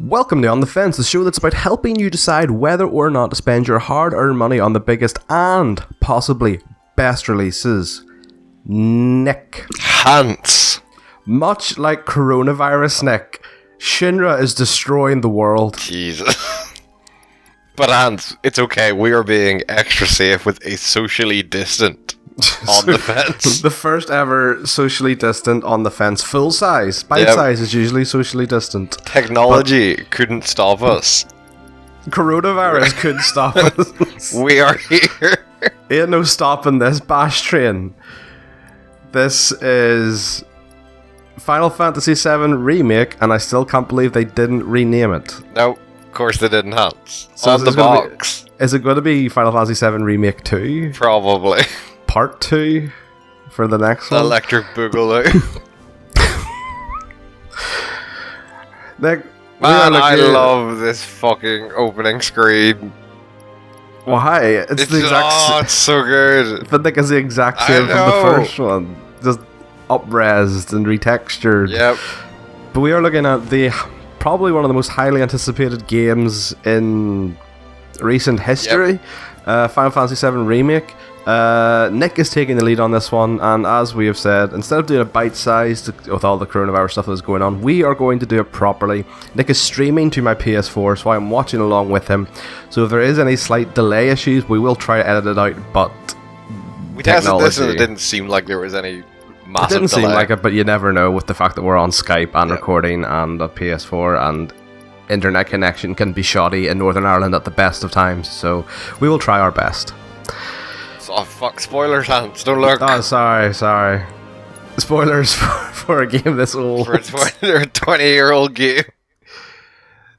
Welcome to On the Fence, the show that's about helping you decide whether or not to spend your hard-earned money on the biggest and possibly best releases. Nick. Hans. Much like coronavirus, Nick, Shinra is destroying the world. Jesus. But Hans, it's okay, we are being extra safe with a socially distant On the Fence. The first ever socially distant On the Fence, full size. Bite size is usually socially distant. Technology couldn't stop us. Coronavirus couldn't stop us. We are here. Ain't no stopping this bash train. This is Final Fantasy VII Remake, and I still can't believe they didn't rename it. No, of course they didn't, Hans. So on the box. Is it going to be Final Fantasy VII Remake 2? Probably. Part 2 for the next one? Electric Boogaloo. Nick, man, I love this fucking opening screen. Well, hi. It's the exact it's so good. But Nick, is the exact same from the first one. Just up-resed and retextured. Yep. But we are looking at probably one of the most highly anticipated games in recent history. Yep. Final Fantasy VII Remake. Nick is taking the lead on this one, and as we have said, instead of doing a bite-sized with all the coronavirus stuff that's going on, we are going to do it properly. Nick is streaming to my PS4, so I'm watching along with him. So if there is any slight delay issues, we will try to edit it out, but we tested this and it didn't seem like there was any massive delay. It didn't seem like it, but you never know with the fact that we're on Skype and recording and a PS4, and internet connection can be shoddy in Northern Ireland at the best of times, so we will try our best. Oh fuck, spoilers, Hans, don't look. Oh, sorry. Spoilers for a game this old. For a 20-year-old game.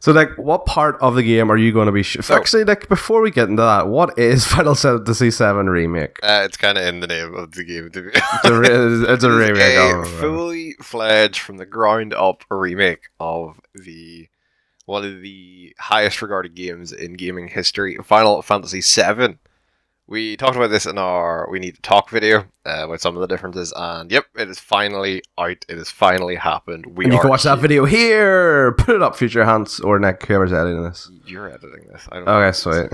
So, Nick, what part of the game are you going to be... Actually, Nick, before we get into that, what is Final Fantasy VII Remake? It's kind of in the name of the game, to be it's a remake. A fully fledged, from the ground up, remake of one of the highest regarded games in gaming history, Final Fantasy VII. We talked about this in our We Need to Talk video about some of the differences, and yep, it is finally out. It has finally happened. And you can watch that video here. Put it up, Future Hans, or Nick, whoever's editing this. You're editing this. I don't know. Okay, sweet.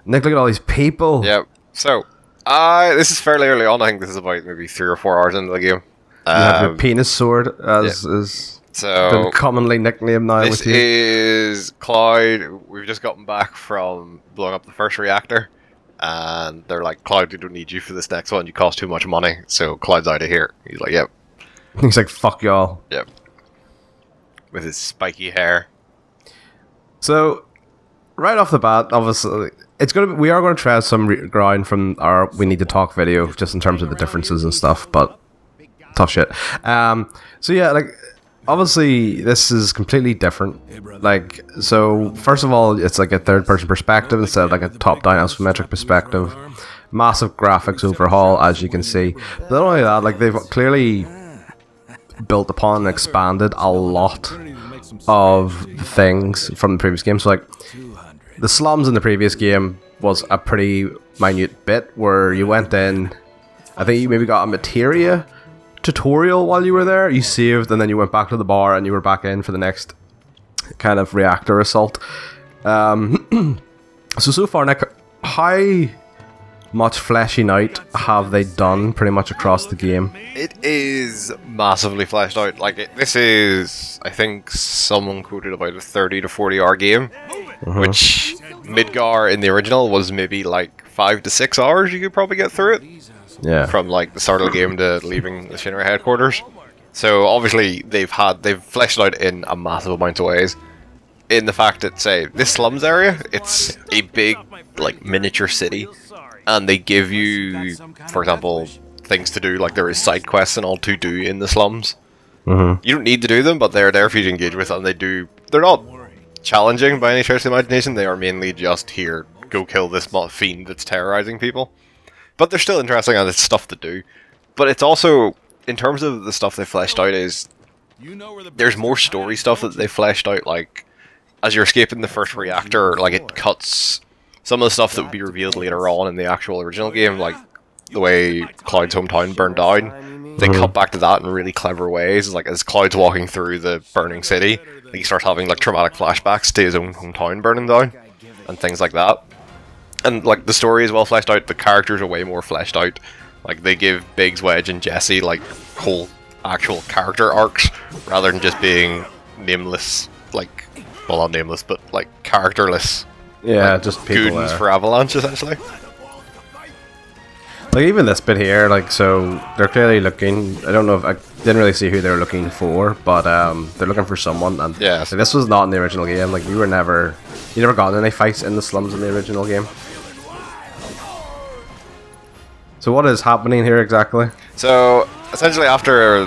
Nick, look at all these people. Yep. So, this is fairly early on. I think this is about maybe 3 or 4 hours into the game. You have your penis sword, as is been commonly nicknamed now. This is Cloud. We've just gotten back from blowing up the first reactor. And they're like, Cloud, we don't need you for this next one. You cost too much money. So Cloud's out of here. He's like, yep. He's like, fuck y'all. Yep. With his spiky hair. So, right off the bat, obviously, we are going to try some ground from our We Need to Talk video, just in terms of the differences and stuff, but tough shit. So yeah, like, obviously, this is completely different. Like, so, first of all, it's like a third-person perspective instead of like a top-down isometric perspective. Massive graphics overhaul, as you can see. But not only that, like, they've clearly built upon and expanded a lot of things from the previous game. So, like, the slums in the previous game was a pretty minute bit where you went in, I think you maybe got a materia tutorial while you were there. You saved and then you went back to the bar and you were back in for the next kind of reactor assault. So far, Nick, how much fleshing out have they done pretty much across the game? It is massively fleshed out. Like, this is, I think someone quoted about a 30 to 40 hour game, which Midgar in the original was maybe like 5 to 6 hours you could probably get through it. Yeah. From like the start of the game to leaving the Shinra headquarters. So obviously they've fleshed it out in a massive amount of ways. In the fact that, say, this slums area, it's a big like miniature city, and they give you, for example, things to do. Like, there is side quests and all to do in the slums. You don't need to do them, but they're there for you to engage with, and they're not challenging by any stretch of the imagination. They are mainly just here, go kill this fiend that's terrorizing people. But they're still interesting and it's stuff to do. But it's also, in terms of the stuff they fleshed out, is there's more story stuff that they fleshed out, like, as you're escaping the first reactor, like, it cuts some of the stuff that would be revealed later on in the actual original game, like the way Cloud's hometown burned down. They cut back to that in really clever ways, like, as Cloud's walking through the burning city, he starts having, like, traumatic flashbacks to his own hometown burning down, and things like that. And, like, the story is well fleshed out, the characters are way more fleshed out. Like, they give Biggs, Wedge, and Jesse, like, whole actual character arcs, rather than just being nameless, like, well, not nameless, but, like, characterless. Yeah, like, just people goons for Avalanche, essentially. Like, even this bit here, like, so they're clearly looking. I don't know if I didn't really see who they were looking for, but they're looking for someone. And yes. like, this was not in the original game. Like, you never got in any fights in the slums in the original game. So what is happening here exactly? So essentially, after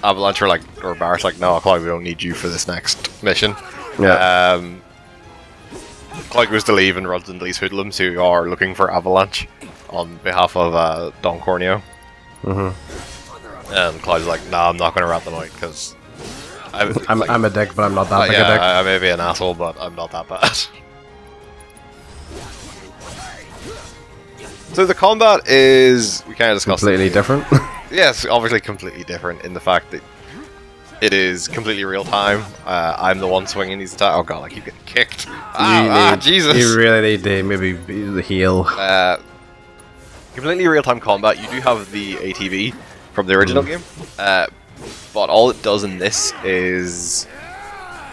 Avalanche or Barrett's like, no, Cloud, we don't need you for this next mission. Yeah. Cloud goes to leave and runs into these hoodlums who are looking for Avalanche on behalf of Don Corneo. And Cloud's like, nah, I'm not going to rat them out because I'm a dick, but I'm not that big a dick. I may be an asshole, but I'm not that bad. So the combat is, we kind of discussed completely different. Yes, obviously completely different in the fact that it is completely real time. I'm the one swinging these attacks. Oh god, I keep getting kicked. Jesus. You really need to maybe be the heal. Completely real time combat. You do have the ATV from the original game, but all it does in this is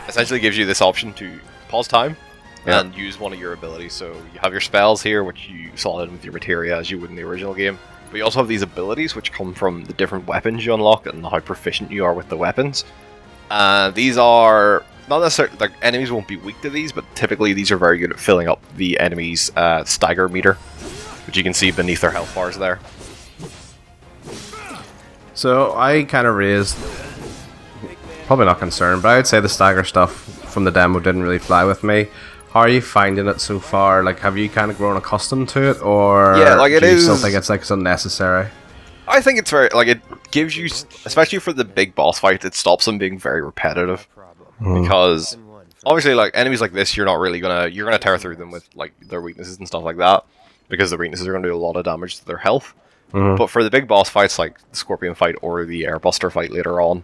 essentially gives you this option to pause time and use one of your abilities. So you have your spells here, which you slot in with your materia as you would in the original game. But you also have these abilities which come from the different weapons you unlock and how proficient you are with the weapons. These are not necessarily, like, enemies won't be weak to these, but typically these are very good at filling up the enemy's stagger meter, which you can see beneath their health bars there. So I kind of raised, probably not concerned, but I would say the stagger stuff from the demo didn't really fly with me. How are you finding it so far? Like, have you kind of grown accustomed to it, or do you still think it's like it's unnecessary? I think it's very, like, it gives you, especially for the big boss fight, it stops them being very repetitive. Because obviously, like, enemies like this, you're gonna tear through them with, like, their weaknesses and stuff like that, because the weaknesses are gonna do a lot of damage to their health. But for the big boss fights, like the Scorpion fight or the Airbuster fight later on,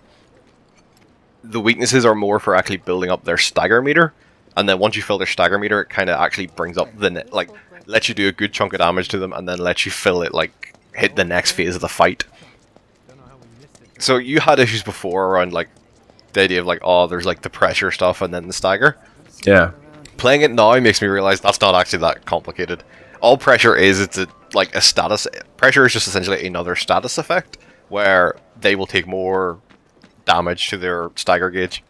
the weaknesses are more for actually building up their stagger meter. And then once you fill their stagger meter, it kind of actually brings up lets you do a good chunk of damage to them, and then lets you fill it, like, hit the next phase of the fight. So you had issues before around, like, the idea of, like, oh, there's, like, the pressure stuff and then the stagger. Yeah. Playing it now makes me realize that's not actually that complicated. All pressure is, it's a status. Pressure is just essentially another status effect, where they will take more damage to their stagger gauge.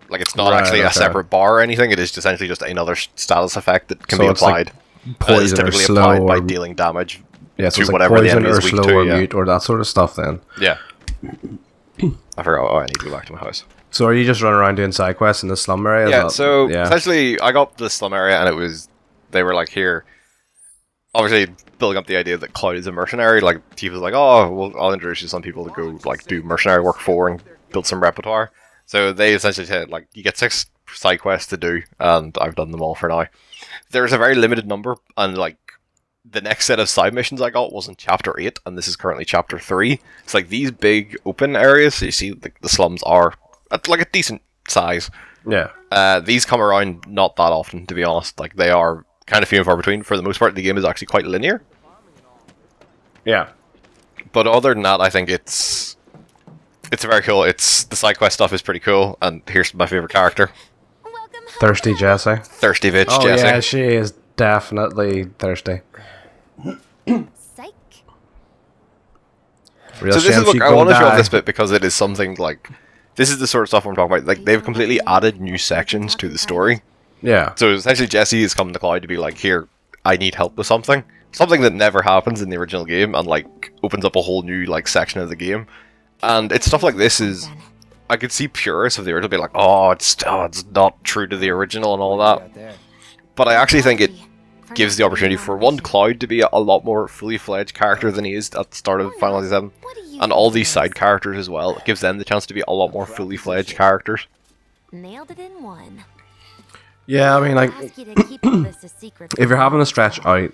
Like, it's not actually a separate bar or anything, it is essentially just another status effect that can be applied. Like poison it's typically or slow applied by or dealing damage so to it's whatever like the poison enemy or is weak slow to. or mute or that sort of stuff then. Yeah. I forgot, I need to go back to my house. So are you just running around doing side quests in the slum area? Yeah, essentially, I got to the slum area and they were like, here, obviously building up the idea that Cloud is a mercenary. Like, Tifa's like, oh, well, I'll introduce you to some people to go, like, do mercenary work for and build some repertoire. So they essentially said, like, you get 6 side quests to do, and I've done them all for now. There's a very limited number, and, like, the next set of side missions I got was in Chapter 8, and this is currently Chapter 3. It's like these big open areas, so you see the slums are at, like, a decent size. Yeah. These come around not that often, to be honest. Like, they are kind of few and far between. For the most part, the game is actually quite linear. Yeah. But other than that, I think it's very cool. The side quest stuff is pretty cool, and here's my favorite character. Thirsty Jessie. Thirsty bitch, oh, Jessie. Yeah, she is definitely thirsty. Psych. Real so this shame is she I want to show die. off this bit because it is something like, this is the sort of stuff I'm talking about. Like, they've completely added new sections to the story. Yeah. So essentially, Jessie is coming to Cloud to be like, here, I need help with something. Something that never happens in the original game, and, like, opens up a whole new, like, section of the game. And it's stuff like this is I could see purists of the original be like, oh, it's not true to the original and all that. But I actually think it gives the opportunity for one Cloud to be a lot more fully fledged character than he is at the start of Final Fantasy VII, and all these side characters as well. It gives them the chance to be a lot more fully fledged characters. Nailed it in one. Yeah, I mean, like, Ask you to keep all this a secret. if you're having to stretch out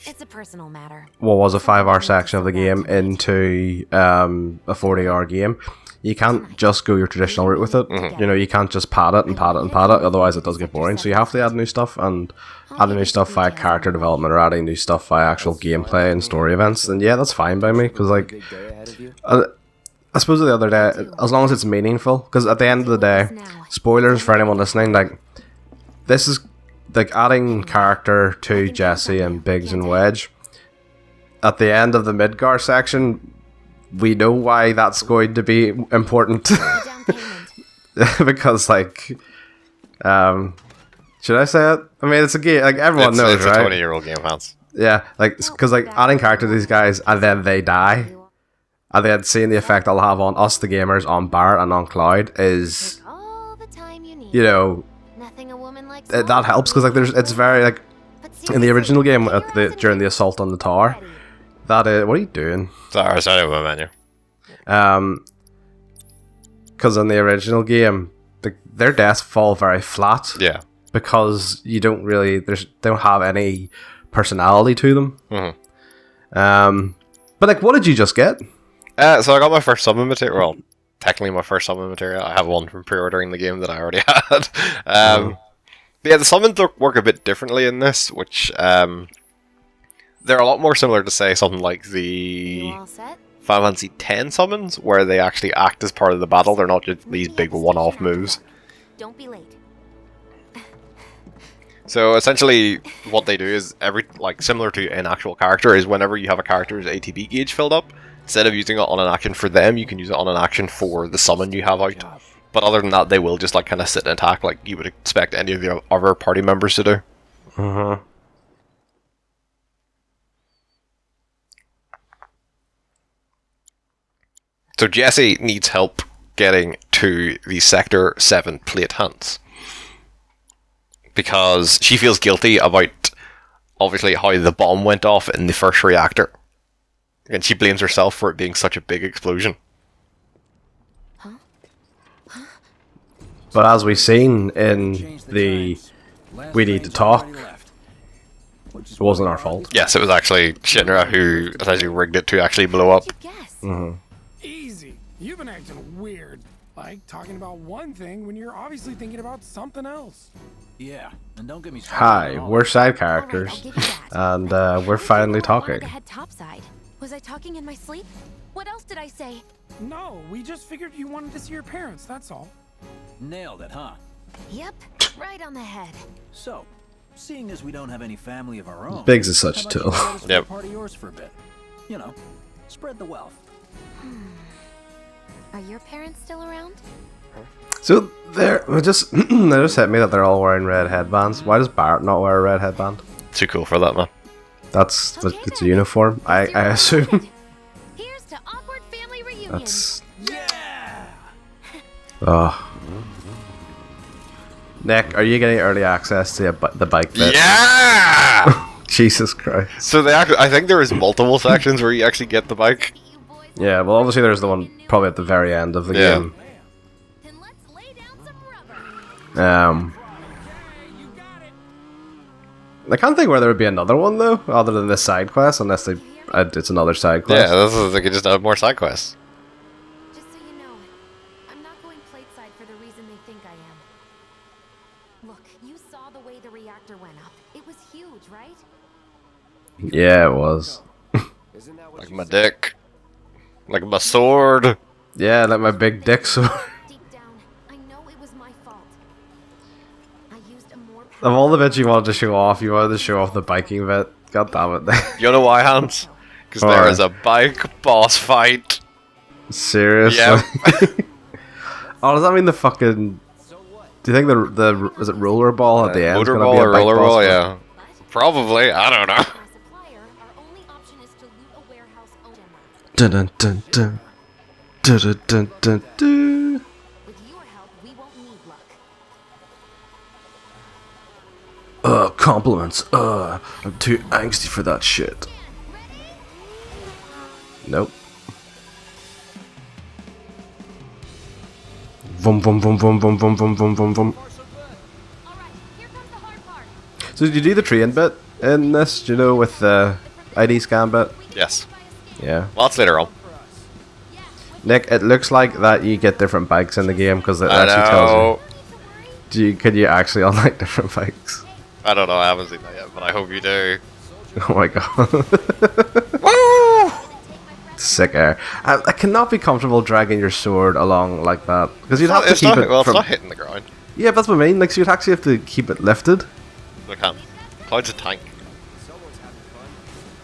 It's a personal matter. what was a 5-hour section of the game into a 40-hour game, you can't just go your traditional route with it. You know, you can't just pad it and pad it and pad it, otherwise it does get boring. So you have to add new stuff, and adding new stuff via character development or adding new stuff via actual gameplay and story events. And yeah, that's fine by me, because like, I suppose the other day, as long as it's meaningful, because at the end of the day, spoilers for anyone listening, like, this is like adding character to Jesse and Biggs and Wedge. At the end of the Midgar section, we know why that's going to be important. Because, like, should I say it? I mean, it's a game, like, everyone knows, it's right? It's a 20-year-old game, Hans. Yeah, like, because, like, adding character to these guys, and then they die, and then seeing the effect they'll have on us, the gamers, on Barrett and on Cloud, is, All the time you need. you know, Nothing a woman likes. that helps, because, like, it's very, like, in the original game, during the assault on the tower, that is, what are you doing? Sorry, my menu. Because in the original game, their deaths fall very flat. Yeah. Because you don't really, they don't have any personality to them. But like, what did you just get? So I got my first summon material. Well, technically my first summon material. I have one from pre-ordering the game that I already had. But yeah, the summons work a bit differently in this, which they're a lot more similar to, say, something like the You all set? Final Fantasy X summons, where they actually act as part of the battle. They're not just these big one-off moves. Don't be late. So essentially, what they do is similar to an actual character, is whenever you have a character's ATB gauge filled up, instead of using it on an action for them, you can use it on an action for the summon you have out. But other than that, they will just like kind of sit and attack like you would expect any of the other party members to do. So Jessie needs help getting to the Sector 7 plate hunts, because she feels guilty about, obviously, how the bomb went off in the first reactor. And she blames herself for it being such a big explosion. But as we've seen in the We Need to Talk, it wasn't our fault. Yes, it was actually Shinra who essentially rigged it to actually blow up. Easy. You've been acting weird. Like talking about one thing when you're obviously thinking about something else. Yeah, and don't get me started. Hi, on all we're that. side characters, and we're finally talking. Head topside. Was I talking in my sleep? What else did I say? No, we just figured you wanted to see your parents, that's all. Nailed it, huh? Yep, right on the head. So, seeing as we don't have any family of our own, Biggs is such a how about you tool. let us be Yep. part of yours for a bit? You know, spread the wealth. Are your parents still around? So they just hit me that they're all wearing red headbands. Why does Barrett not wear a red headband? Too cool for that, man. It's Okay, a then. uniform, I assume. Here's to awkward family reunion. That's Yeah! Nick, are you getting early access to the bike bit? Yeah! Jesus Christ. So I think there is multiple sections where you actually get the bike. You boys Yeah, well, obviously there's the one probably at the very end of the Yeah. game. then let's lay down some rubber. I can't think where there would be another one though, other than this side quest, unless it's another side Yeah, quest. they could just have more side quests. Just so you know, I'm not going plateside for the reason they think I am. Look, you saw the way the reactor went up. It was huge, right? Yeah, it was. Like my dick. Like my sword. Yeah, like my big dick sword. Deep down, I know it was my fault. I used a more Of all the bits you wanted to show off, you wanted to show off the biking bit. God damn it. You know why, Hans? Because Why? there is a bike boss fight. Seriously? Yep. Oh, does that mean the fucking... Do you think the is it roller ball at the end? Motor ball or roller ball, yeah. Probably, I don't know. For a supplier, our only option is to loot a warehouse owner. Dun dun dun dun. Dun dun dun dun dun. We Compliments. I'm too angsty for that shit. Nope. Vum vum vum vum vum vum vum vum vum vum. Alright, here comes the hard part. So did you do the train bit in this? Do you know, with the ID scan bit? Yes. Yeah. Well, that's later on. Nick, it looks like that you get different bikes in the game because it I actually tells know. you. Can you actually unlock different bikes? I don't know. I haven't seen that yet, but I hope you do. Oh my god. Woo! Sick air. I cannot be comfortable dragging your sword along like that because you'd have to It's keep not, it. well, it's From, not hitting the ground. yeah, that's what I mean. Like, so you'd actually have to keep it lifted. I can't. Cloud's a tank.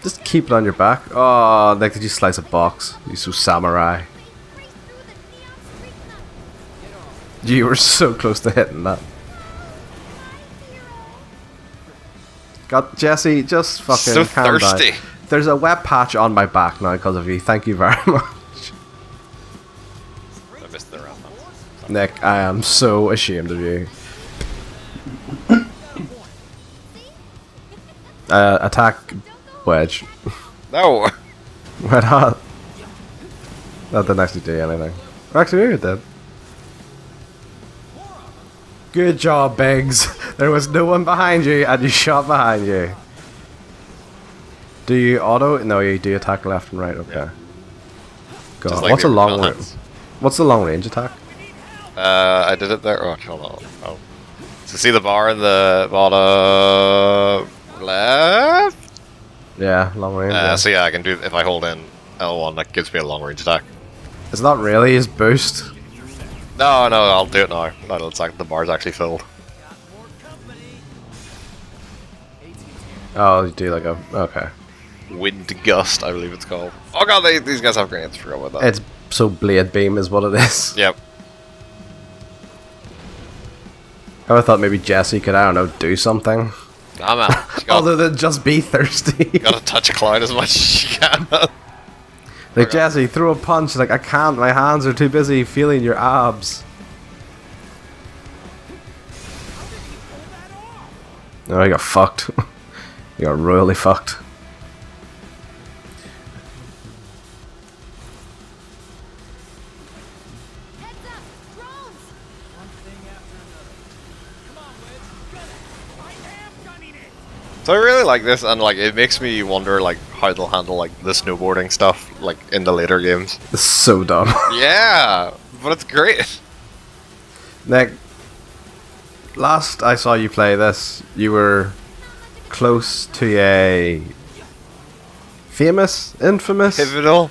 Just keep it on your back. Oh, Nick, did you slice a box? You so samurai. You were so close to hitting that. God, Jesse, just fucking So calm down. thirsty. There's a wet patch on my back now because of you. Thank you very much. I missed the round. Nick, I am so ashamed of you. Attack wedge. No. Why not? That didn't actually do anything. Actually, it did. Good job, Biggs. There was no one behind you, and you shot behind you. Do you auto? No, you do attack left and right. Okay. Yeah. God, Just like what's the a long original range? hits. What's the long range attack? I did it there. Oh, hold on. Oh. So see the bar in the bottom left? Yeah, long range. Yeah. So yeah, I can do, if I hold in L1, that gives me a long range attack. It's not really his boost. No, I'll do it now. No, it's like the bar's actually filled. Oh, you do like a okay. Wind gust, I believe it's called. Oh god, these guys have grenades. Forgot about that. It's so blade beam is what it is. Yep. I thought maybe Jesse could, I don't know, do something I'm out. other than just be thirsty. Gotta touch Cloud as much as you can. Like, Jesse, throw a punch. Like, I can't. My hands are too busy feeling your abs. No, you got fucked. You got royally fucked. Heads up! Drones! So I really like this, and like it makes me wonder like how they'll handle like the snowboarding stuff like in the later games. It's so dumb. Yeah, but it's great. Nick, last I saw you play this, you were close to a infamous Pivotal.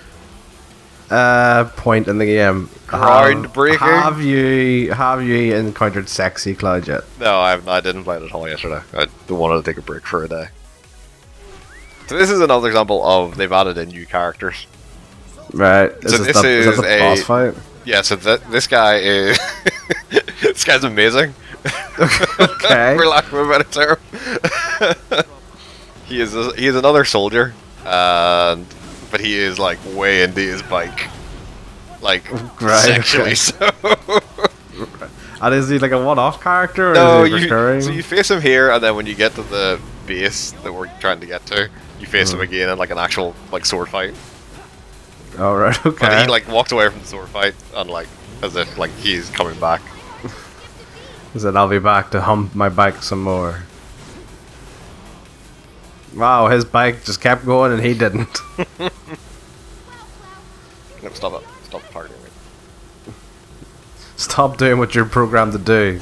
point in the game. Groundbreaking. Have you encountered sexy Cloud yet? No, I didn't play it at all yesterday. I wanted to take a break for a day. So this is another example of they've added in new characters. Right. So is this that is the boss fight? Yeah, so this guy is this guy's amazing. Okay. For lack of a better term. he is another soldier, and but he is like way into his bike, like Right, sexually okay. so. And is he like a one-off character, or No, is he recurring? so you face him here, and then when you get to the base that we're trying to get to, you face him again in like an actual like sword fight. Oh, right, okay. But he like walked away from the sword fight, and like as if like he's coming back. He said, I'll be back to hump my bike some more. Wow, his bike just kept going and he didn't. No, stop it! Stop targeting me. Stop doing what you're programmed to do.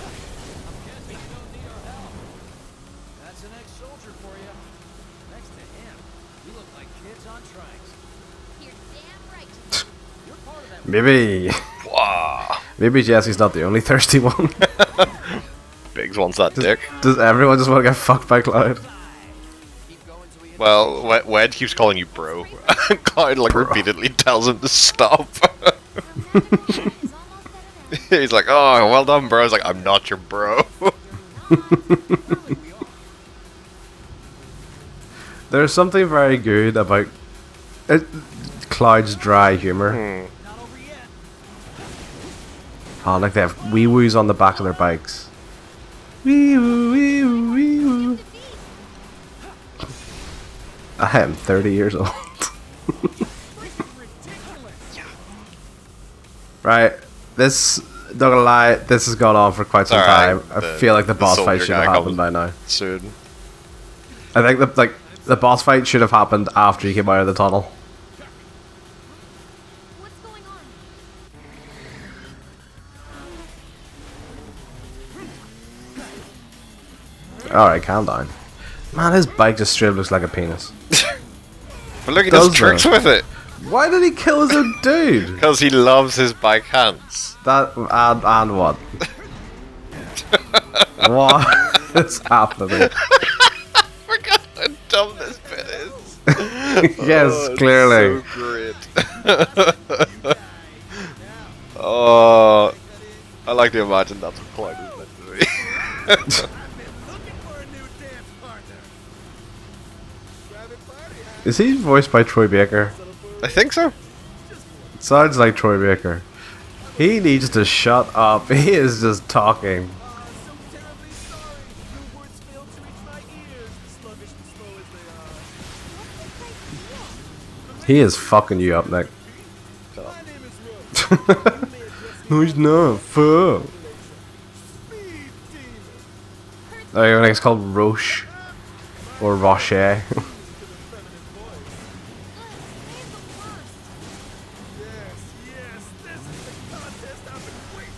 That's an ex-soldier for you. Next to him, we look like kids on trikes. You're damn right. You're part of that. Maybe. Wow. Maybe Jesse's not the only thirsty one. Biggs wants that dick. Does everyone just want to get fucked by Cloud? Keep going till we hit Well, Wed keeps calling you bro. Cloud like repeatedly tells him to stop. He's like, oh, well done, bro. He's like, I'm not your bro. There's something very good about Cloud's dry humor. not over yet. Oh, like they have wee woos on the back of their bikes. Wee woo, wee woo, wee woo. I am 30 years old. Right. This, not gonna lie, this has gone on for quite some time. I feel like the boss fight should have happened by now. Soon. I think the boss fight should have happened after you came out of the tunnel. What's going on? Alright, calm down. Man, his bike just straight up looks like a penis. But look, he does Does tricks though. with it. Why did he kill his own dude? Because he loves his bike hands. That, and what? What is happening? Forgot how dumb this bit is. Yes, Oh, clearly. it's so great. Oh, I like to imagine that's what Clyde is meant to be. Looking for a new dance partner. Private party, huh? Is he voiced by Troy Baker? I think so. Sounds like Troy Baker. He needs to shut up. He is just talking. So terribly sorry. Your words failed to reach my ears, sluggish and slow as they are. He is fucking you up, Nick. My name is Rook. You may address me No, he's not. Fuck. Speed Demon. Oh, your name's called Roche. Or Rocher. Yes, this is the contest I've been waiting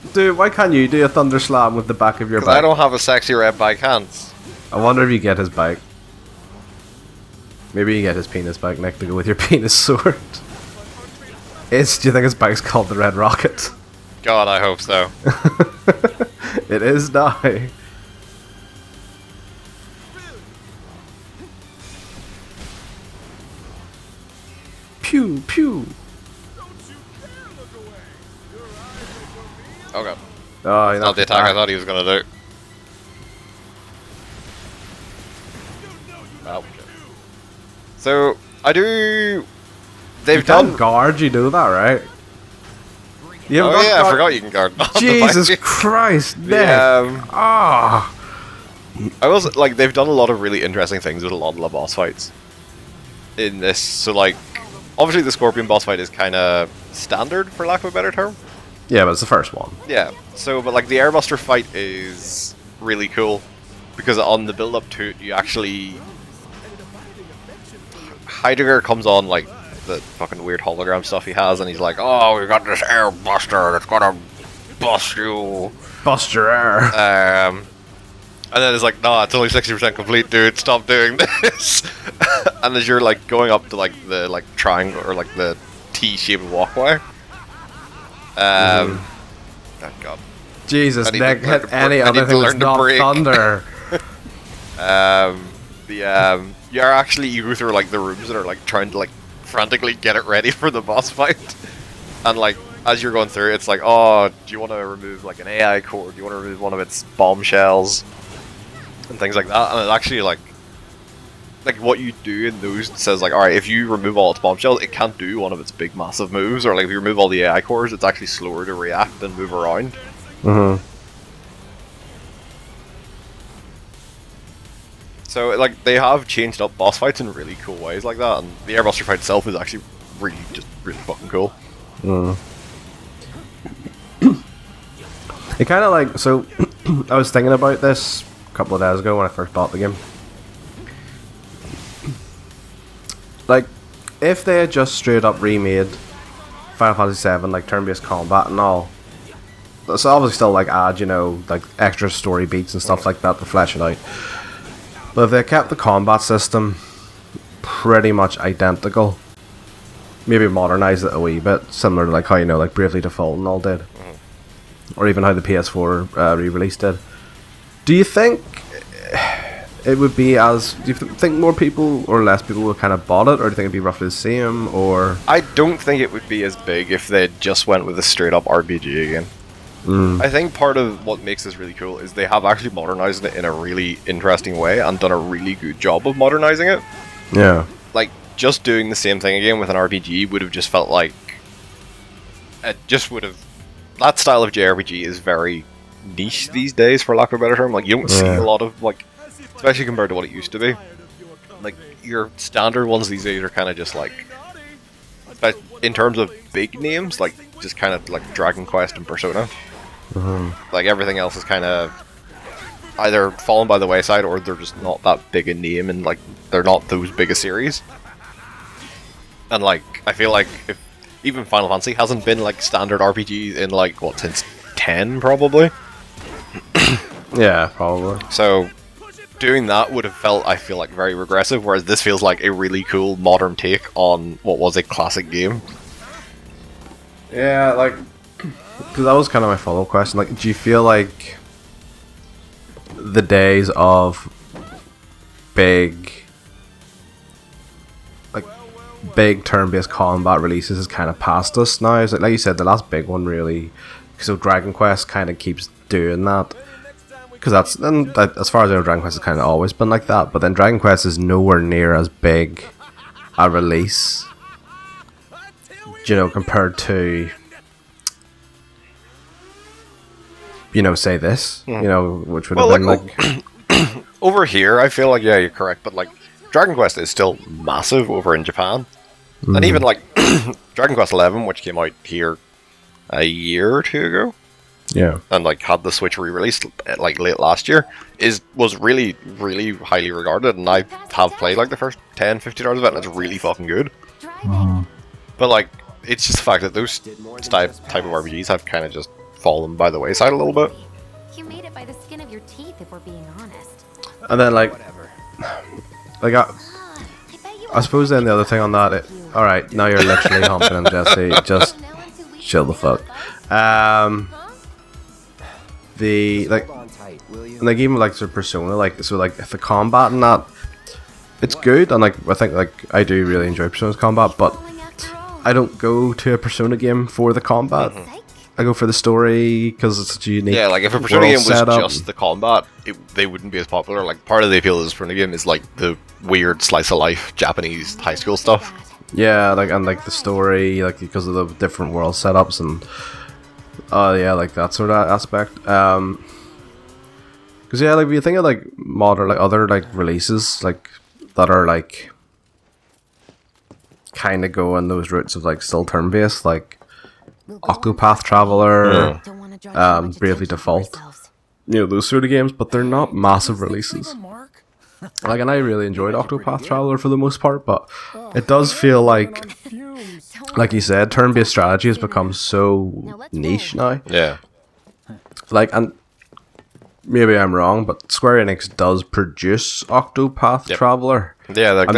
for. Dude, why can't you do a thunder slam with the back of your 'Cause I bike? don't have a sexy red bike hands. I wonder if you get his bike. Maybe you get his penis bike, Nick, to go with your penis sword. Do you think his bike's called the Red Rocket? God, I hope so. It is now. Pew, pew. Don't you dare look away. Your eyes are for me. Oh god. Oh, you Not the attack I thought he was gonna do. Oh. So, I do... They've You can't done... guard, you know that, right? You haven't Oh got yeah, I guard- forgot you can guard on the Jesus bike. Christ, Nick! The, Ah! I was like, they've done a lot of really interesting things with a lot of the boss fights in this. So like, obviously the Scorpion boss fight is kind of standard, for lack of a better term. Yeah, but it's the first one. Yeah. So, but like the Airbuster fight is really cool because on the build up to it, you actually Heidegger comes on like the fucking weird hologram stuff he has, and he's like, "Oh, we got this Airbuster that's gonna bust you." Bust your air. And then it's like, nah, it's only 60% complete, dude. Stop doing this. And as you're like going up to like the triangle or like the T-shaped walkway. Oh god. Jesus, I need to Nick, learn hit to any br- I other need to thing that's learn to not brake. thunder. You're actually, you go through like the rooms that are like trying to like frantically get it ready for the boss fight. And like as you're going through, it's like, oh, do you want to remove like an AI core? Do you want to remove one of its bombshells? And things like that. And it actually like what you do in those says like, alright, if you remove all its bombshells, it can't do one of its big massive moves. Or like if you remove all the AI cores, it's actually slower to react and move around. Mm-hmm. So like they have changed up boss fights in really cool ways like that, and the Airbuster fight itself is actually really fucking cool. Mm. It kind of like, so I was thinking about this a couple of days ago when I first bought the game. Like, if they had just straight up remade Final Fantasy VII, like turn-based combat and all, so obviously still like add, you know, like extra story beats and stuff like that to flesh it out. But if they kept the combat system pretty much identical, maybe modernize it a wee bit, similar to like how, you know, like Bravely Default and all did, or even how the PS4 re-release did. Do you think it would be as? Do you think more people or less people would kind of bought it, or do you think it'd be roughly the same? Or I don't think it would be as big if they just went with a straight up RPG again. I think part of what makes this really cool is they have actually modernized it in a really interesting way and done a really good job of modernizing it. yeah, Like, just doing the same thing again with an RPG would have just felt like... It just would have... That style of JRPG is very niche these days, for lack of a better term. Like, you don't see Yeah. a lot of, like, especially compared to what it used to be. Like your standard ones these days are kind of just like, in terms of big names, like just kind of like Dragon Quest and Persona. Like everything else is kind of either fallen by the wayside or they're just not that big a name and like they're not those big a series. And like I feel like if even Final Fantasy hasn't been like standard RPG in like what, since 10 probably. Yeah, probably. So doing that would have felt, I feel like, very regressive, whereas this feels like a really cool modern take on what was a classic game. Yeah, like, because that was kind of my follow-up question. Like, do you feel like the days of big turn-based combat releases is kind of past us now? It's like you said, the last big one really, so Dragon Quest kind of keeps doing that. Because as far as I know, Dragon Quest has kind of always been like that. But then Dragon Quest is nowhere near as big a release, you know, compared to, you know, say this, you know, which would have been like over here, I feel like, yeah, you're correct, but like Dragon Quest is still massive over in Japan, and even like Dragon Quest 11, which came out here a year or two ago. Yeah, and like had the Switch re-released like late last year, was really, really highly regarded, and I have played like the first 10-15 hours of it, and it's really fucking good. But like, it's just the fact that those type of RPGs have kind of just fallen by the wayside a little bit. You made it by the skin of your teeth, if we're being honest. and then like I suppose then the other thing on that, all right, now you're literally humping him, Jesse. Just chill the fuck. The like even like sort of Persona, like so like the combat and that, it's good, and like I think like I do really enjoy Persona's combat, but I don't go to a Persona game for the combat. I go for the story because it's such a unique. Yeah, like if a Persona game was setup. just the combat, they wouldn't be as popular. Like part of the appeal of this Persona game is like the weird slice of life Japanese high school stuff. Yeah, like and like the story, like because of the different world setups and. Yeah, like that sort of aspect. Because yeah, like if you think of like modern, like other like releases, like that are like kind of go on those routes of like still turn based, like Octopath Traveler, Bravely Default, you know, those sort of games, but they're not massive releases. Like, and I really enjoyed Octopath Traveler for the most part, but it does feel like you said, turn-based strategy has become so niche now. Yeah. Like, and maybe I'm wrong, but Square Enix does produce Octopath Traveler. Yeah, like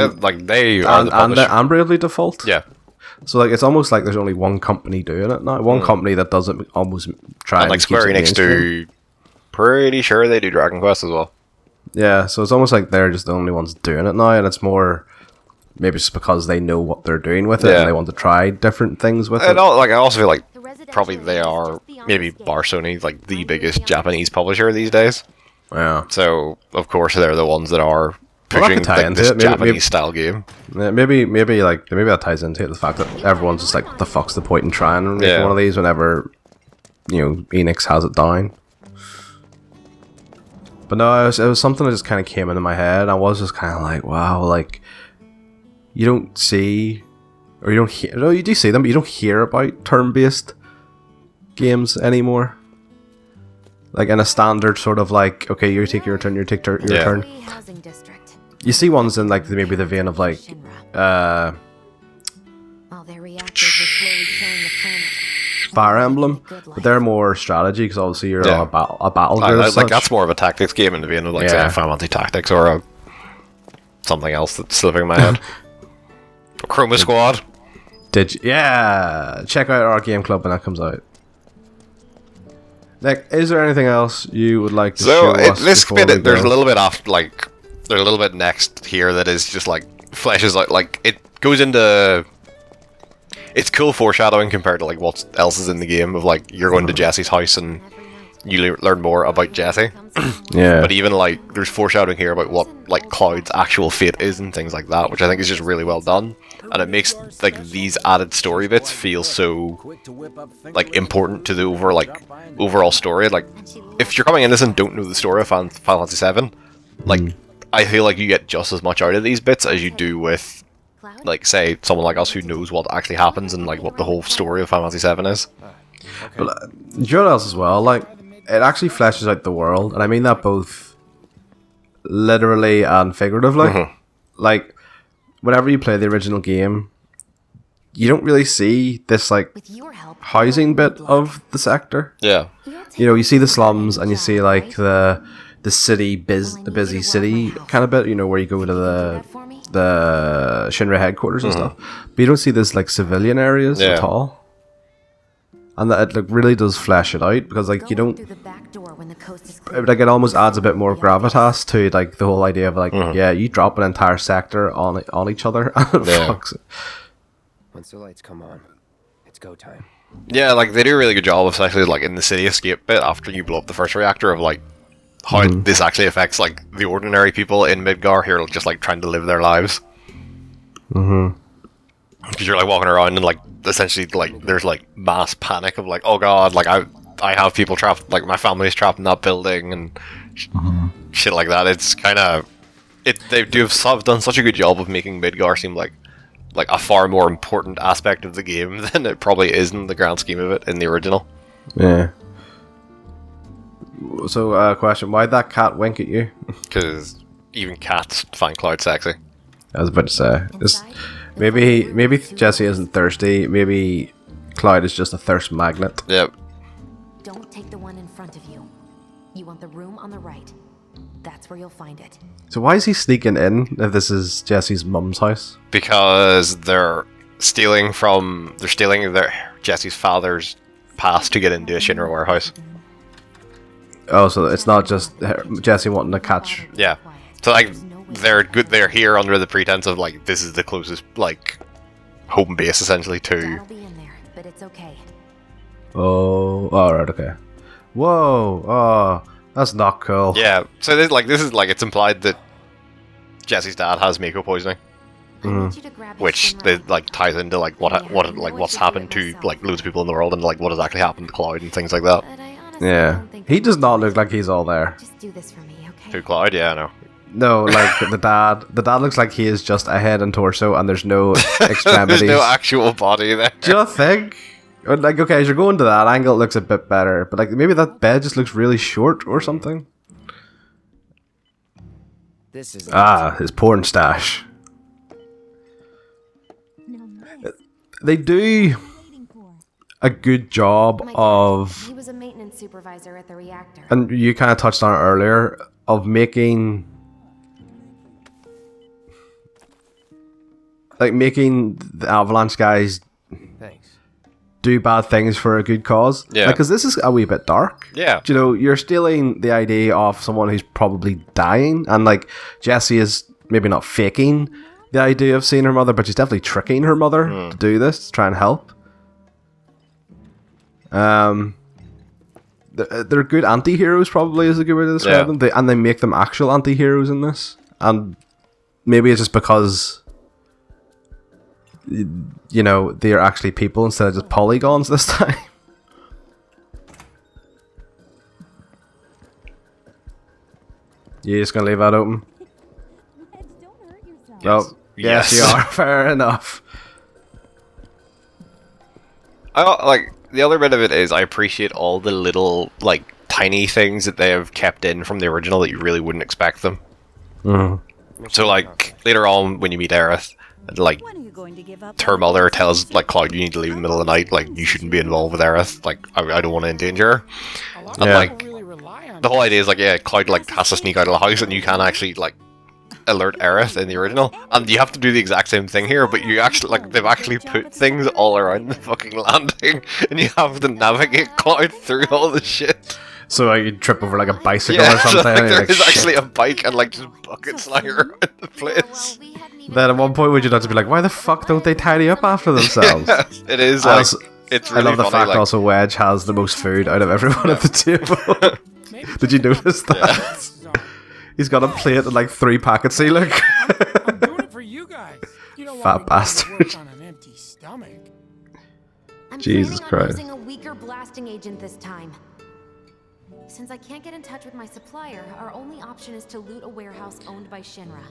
they are the publisher. And Bravely Default. Yeah. So like, it's almost like there's only one company doing it now. One company that does it almost try and like Square Enix do. Pretty sure they do Dragon Quest as well. Yeah, so it's almost like they're just the only ones doing it now, and it's more maybe just because they know what they're doing with it and they want to try different things with it. Like I also feel like probably they are, maybe bar Sony, like the biggest Japanese publisher these days. Yeah. So of course they're the ones that are pushing like, this Japanese style game. Maybe that ties into it, the fact that everyone's just like, what the fuck's the point in trying and making one of these whenever, you know, Enix has it down. But no, it was something that just kind of came into my head. I was just kind of like, wow, like, you don't see, or you don't hear, no, you do see them, but you don't hear about turn-based games anymore. Like in a standard sort of like, okay, you take your turn, you take your turn. You see ones in like maybe the vein of like, Fire Emblem, but they're more strategy because obviously you're on a battleground. Like that's more of a tactics game in the vein of like say Final Fantasy Tactics or something else that's slipping in my head. Chroma Squad. Did you? Yeah, check out our game club when that comes out. Nick, is there anything else you would like to show us? This bit, there's a little bit off, like there's a little bit next here that is just like fleshes out, like it goes into. It's cool foreshadowing compared to like what else is in the game of like you're going to Jesse's house and you learn more about Jesse. Yeah. But even like there's foreshadowing here about what like Cloud's actual fate is and things like that, which I think is just really well done, and it makes like these added story bits feel so like important to the overall story. Like if you're coming in this and don't know the story of Final Fantasy VII, Like, I feel like you get just as much out of these bits as you do with, Cloud? like, say, someone like us who knows what actually happens and, like, what the whole story of Final Fantasy VII is. But do you know what else as well? Like, it actually fleshes out the world, and I mean that both literally and figuratively. Like, whenever you play the original game, you don't really see this, like, With your help, housing bit of the sector. Yeah. You know, you see the slums and you see like the city the busy city kind of bit. You know, where you go to the Shinra headquarters and stuff, but you don't see this like civilian areas at all. And that it like really does flesh it out because like you don't through the back door when the coast is clear. like it almost adds a bit more gravitas to like the whole idea of like yeah, you drop an entire sector on each other and it fucks it. Once the lights come on, it's go time. Yeah, like, they do a really good job, especially, like, in the city escape bit after you blow up the first reactor of, like, how this actually affects, like, the ordinary people in Midgar who are just, like, trying to live their lives. Because you're, like, walking around and, like, essentially, like, there's, like, mass panic of, like, oh god, like, I have people trapped, like, my family's trapped in that building and shit like that. It's kind of... They've done such a good job of making Midgar seem like a far more important aspect of the game than it probably is in the grand scheme of it in the original. Yeah. So, question: why'd that cat wink at you? Because even cats find Cloud sexy. I was about to say, maybe Jesse isn't thirsty. Maybe Cloud is just a thirst magnet. Yep. Don't take the one in front of you. You want the room on the right. That's where you'll find it. So why is he sneaking in if this is Jesse's mum's house? Because they're stealing their Jesse's father's past to get into a Shinra warehouse. Oh, so it's not just Jesse wanting to catch. Yeah. So like they're here under the pretense of like this is the closest like home base essentially to. That'll be in there, but it's okay. Oh, alright, okay. Whoa, oh, that's not cool. Yeah. So this is like it's implied that Jesse's dad has Mako poisoning, I want you to grab which Shinra. they like ties into like what's happened to like loads of people in the world and like what has actually happened to Cloud and things like that. But I honestly Yeah, don't think he does not look like he's all there. Just do this for me, okay? To Cloud, yeah, I know. No, like the dad looks like he is just a head and torso, and there's no extremities. There's no actual body there. Do you think? Like, okay, as you're going to that angle, it looks a bit better, but like maybe that bed just looks really short or something. This is His porn stash. They do a good job My dad, of, he was a maintenance supervisor at the reactor. and you kind of touched on it earlier, of making the Avalanche guys Thanks. do bad things for a good cause. Yeah. Because this is a wee bit dark. Yeah. Do you know, you're stealing the idea of someone who's probably dying, and like Jessie is maybe not faking the idea of seeing her mother, but she's definitely tricking her mother to do this, to try and help. They're good anti-heroes, probably is a good way to describe them. They make them actual anti-heroes in this. And maybe it's just because, you know, they're actually people instead of just polygons this time. You just gonna leave that open? Don't hurt yourself. Oh, yes, you are. Fair enough. Like the other bit of it is I appreciate all the little like tiny things that they have kept in from the original that you really wouldn't expect them. So like later on when you meet Aerith, like When are you going to give up? her mother tells like Cloud you need to leave in the middle of the night, like you shouldn't be involved with Aerith, like I don't want to endanger her. A lot And of like people really rely on the whole idea is like yeah, Cloud like has to sneak out of the house and you can actually like alert Aerith in the original, and you have to do the exact same thing here, but you actually like they've actually put things all around the fucking landing, and you have to navigate Cloud through all the shit. So like, you trip over like a bicycle Yeah, or so, something. like, and you're there is "Shit." actually a bike and like just buckets lying around the place. we hadn't even Then at one point would you not to be like, why the fuck don't they tidy up after themselves? It is like As- it's I really love the funny. fact Like, also Wedge has the most food out of everyone at the table. Maybe Did you check out notice that? zone. He's got a plate and like 3 packets. See, look. I'm doing it for you guys. You don't Fat want me going to bastard. work on an empty stomach. I'm Jesus planning on Christ. using a weaker blasting agent this time. Since I can't get in touch with my supplier, our only option is to loot a warehouse owned by Shinra.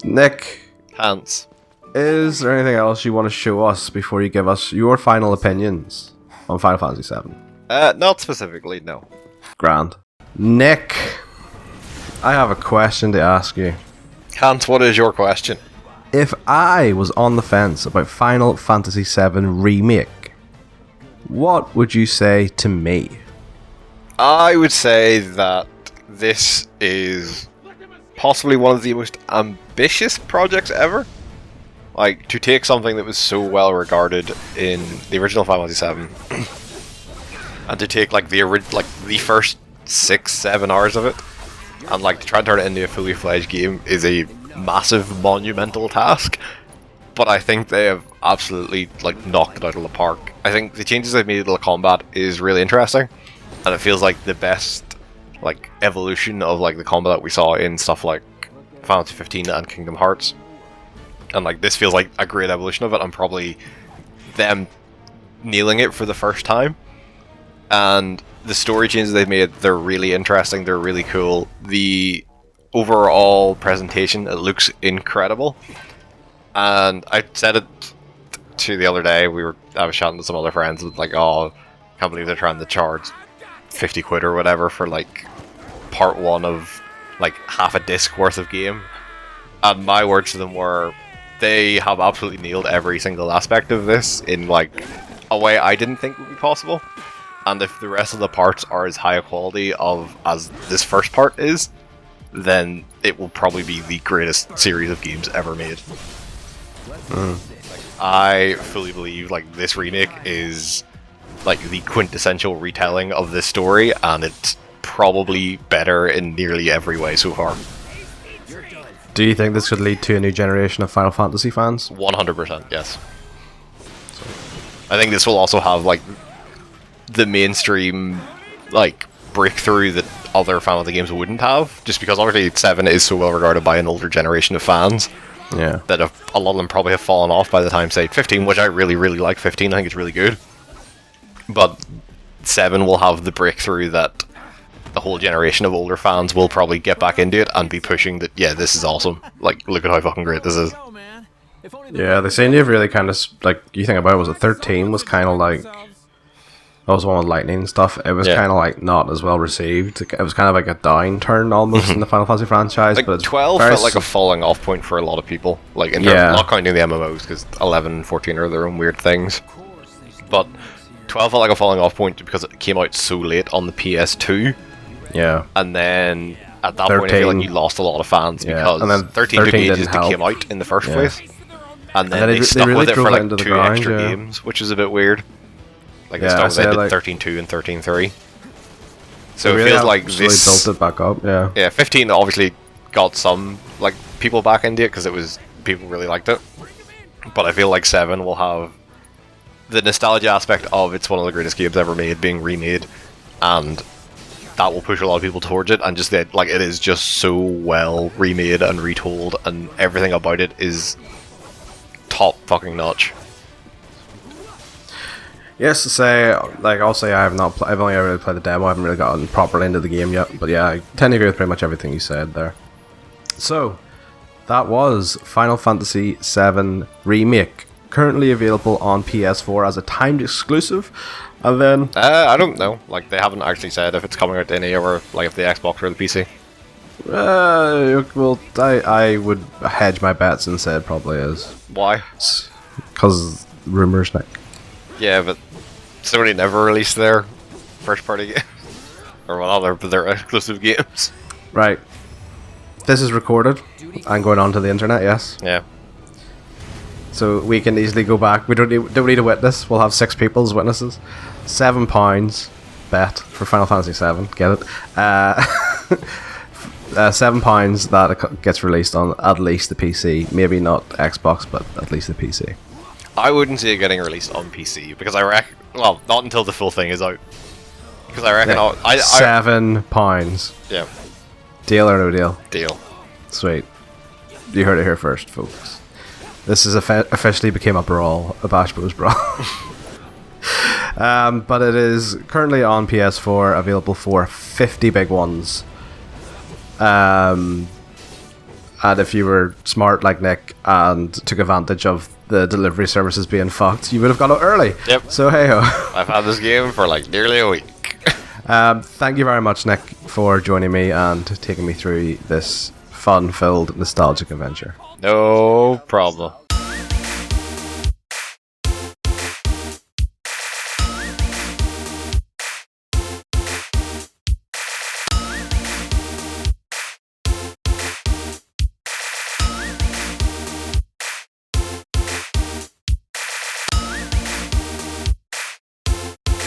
Nick, Hans. is there anything else you want to show us before you give us your final opinions on Final Fantasy VII? Not specifically, no. Grand. Nick, I have a question to ask you. Hans, what is your question? If I was on the fence about Final Fantasy VII Remake, what would you say to me? I would say that this is possibly one of the most ambitious projects ever. Like, to take something that was so well regarded in the original Final Fantasy VII, and to take like the first 6-7 hours of it, and like to try and turn it into a fully fledged game is a massive, monumental task. But I think they have absolutely like knocked it out of the park. I think the changes they've made to the combat is really interesting, and it feels like the best like evolution of like the combat that we saw in stuff like Final Fantasy 15 and Kingdom Hearts. And like this feels like a great evolution of it, and probably them nailing it for the first time. And the story changes they've made, they're really interesting, they're really cool. The overall presentation, it looks incredible. And I said it to the other day, I was chatting to some other friends, like, oh, I can't believe they're trying to charge 50 quid or whatever for like part 1 of like half a disc worth of game. And my words to them were, they have absolutely nailed every single aspect of this in like a way I didn't think would be possible. And if the rest of the parts are as high a quality as this first part is, then it will probably be the greatest series of games ever made. I fully believe like this remake is like the quintessential retelling of this story, and it's probably better in nearly every way so far. Do you think this could lead to a new generation of Final Fantasy fans? 100%, yes. I think this will also have like the mainstream like breakthrough that other Final Fantasy games wouldn't have, just because obviously 7 is so well regarded by an older generation of fans. Yeah. That a lot of them probably have fallen off by the time, say, 15, which I really, really like 15. I think it's really good. But 7 will have the breakthrough that the whole generation of older fans will probably get back into it and be pushing that, yeah, this is awesome. Like, look at how fucking great this is. Yeah, they seem to have really kind of, like, you think about it, was it 13 was kind of like, that was one with lightning and stuff. It was kind of like not as well received. It was kind of like a downturn almost in the Final Fantasy franchise. Like, but 12 felt like a falling off point for a lot of people. Like, in terms of not counting the MMOs, because 11 and 14 are their own weird things. But 12 felt like a falling off point because it came out so late on the PS2. Yeah. And then at that point, I feel like you lost a lot of fans because and then 13 took ages to came out in the first place. And then they stuck really with it for like 2 ground, extra games, which is a bit weird. Like, they started with 13.2 and 13.3. So it feels like this built it back up, yeah. Yeah, 15 obviously got some like people back into it because people really liked it. But I feel like 7 will have the nostalgia aspect of it's one of the greatest games ever made being remade, and that will push a lot of people towards it. And just that, like, it is just so well remade and retold, and everything about it is top fucking notch. Yes, to say, like, I'll say I've only ever really played the demo. I haven't really gotten properly into the game yet. But yeah, I tend to agree with pretty much everything you said there. So, that was Final Fantasy VII Remake, currently available on PS4 as a timed exclusive. And then I don't know. Like, they haven't actually said if it's coming out to any or like if the Xbox or the PC. Well, I would hedge my bets and say it probably is. Why? Because rumors, Nick. Yeah, but Sony never released their first-party games, or well, their exclusive games. Right. This is recorded and going onto the internet. Yes. Yeah. So we can easily go back. We don't need a witness. We'll have 6 people as witnesses. £7 bet for Final Fantasy VII. Get it? £7 that it gets released on at least the PC. Maybe not Xbox, but at least the PC. I wouldn't see it getting released on PC because I reckon. Well, not until the full thing is out. Because I reckon £7. Yeah. Deal or no deal? Deal. Sweet. You heard it here first, folks. This is officially became a brawl, a Bash Bros brawl. But it is currently on PS4, available for 50 big ones. And if you were smart like Nick and took advantage of the delivery services being fucked, you would have got it early. Yep. So hey ho. I've had this game for like nearly a week. Thank you very much, Nick, for joining me and taking me through this fun-filled, nostalgic adventure. No problem.